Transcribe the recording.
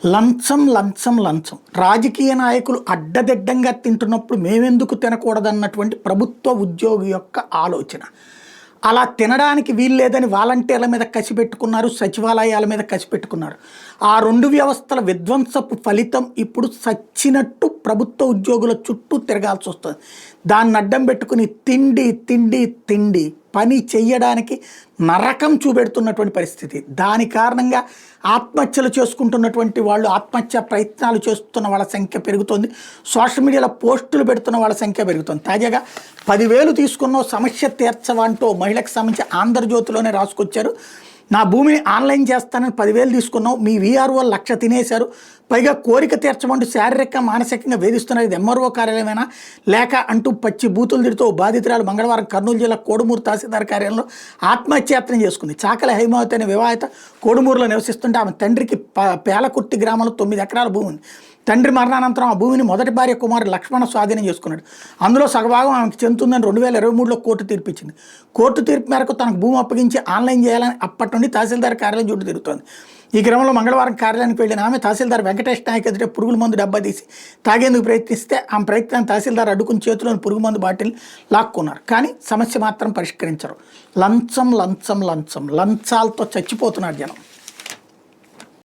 లంచం లంచం లంచం రాజకీయ నాయకులు అడ్డదిడ్డంగా తింటున్నప్పుడు మేమెందుకు తినకూడదన్నటువంటి ప్రభుత్వ ఉద్యోగి యొక్క ఆలోచన. అలా తినడానికి వీల్లేదని వాలంటీర్ల మీద కసిపెట్టుకున్నారు, సచివాలయాల మీద కసిపెట్టుకున్నారు. ఆ రెండు వ్యవస్థల విధ్వంసపు ఫలితం ఇప్పుడు సచ్చినట్టు ప్రభుత్వ ఉద్యోగుల చుట్టూ తిరగాల్సి వస్తుంది. దాన్ని అడ్డం పెట్టుకుని తిండి తిండి తిండి పని చెయ్యడానికి నరకం చూపెడుతున్నటువంటి పరిస్థితి. దాని కారణంగా ఆత్మహత్యలు చేసుకుంటున్నటువంటి వాళ్ళు, ఆత్మహత్య ప్రయత్నాలు చేస్తున్న వాళ్ళ సంఖ్య పెరుగుతుంది. సోషల్ మీడియాలో పోస్టులు పెడుతున్న వాళ్ళ సంఖ్య పెరుగుతుంది. తాజాగా 10,000 తీసుకున్న సమస్య తీర్చవంటూ మహిళకు సంబంధించి ఆంధ్రజ్యోతిలోనే రాసుకొచ్చారు. నా భూమిని ఆన్లైన్ చేస్తానని 10,000 తీసుకున్నావు, మీ వీఆర్ఓ 1,00,000 తినేశారు, పైగా కోరిక తీర్చమంటూ శారీరక మానసికంగా వేధిస్తున్నది ఇది ఎంఆర్ఓ కార్యాలయమైనా లేక అంటూ పచ్చి బూతులు తిడుతూ బాధితురాలు మంగళవారం కర్నూలు జిల్లా కోడుమూరు తహసీల్దార్ కార్యాలయంలో ఆత్మహత్యాయత్నం చేసుకుంది. చాకలి హైమావతి అనే వివాహిత కోడుమూరులో నివసిస్తుంటే ఆమె తండ్రికి పేలకుర్తి గ్రామంలో 9 ఎకరాల భూమి ఉంది. తండ్రి మరణానంతరం ఆ భూమిని మొదటి భార్య కుమారుడు లక్ష్మణ స్వాధీనం చేసుకున్నాడు. అందులో సగభాగం ఆమెకు చెందుతుందని 2023లో కోర్టు తీర్పిచ్చింది. కోర్టు తీర్పు మేరకు తనకు భూమి అప్పగించి ఆన్లైన్ చేయాలని అప్పటి నుండి తహసీల్దార్ కార్యాలయం చుట్టూ తిరుగుతోంది. ఈ క్రమంలో మంగళవారం కార్యాలయానికి వెళ్ళిన ఆమె తహసీల్దార్ వెంకటేష్ నాయక్ ఎదుటే పురుగుల మందు డబ్బా తీసి తాగేందుకు ప్రయత్నిస్తే ఆమె ప్రయత్నాన్ని తహసీల్దార్ అడ్డుకుని చేతిలోని పురుగు మందు బాటిల్ లాక్కున్నారు. కానీ సమస్య మాత్రం పరిష్కరించరు. లంచం లంచం లంచం లంచాలతో చచ్చిపోతున్నారు జనం.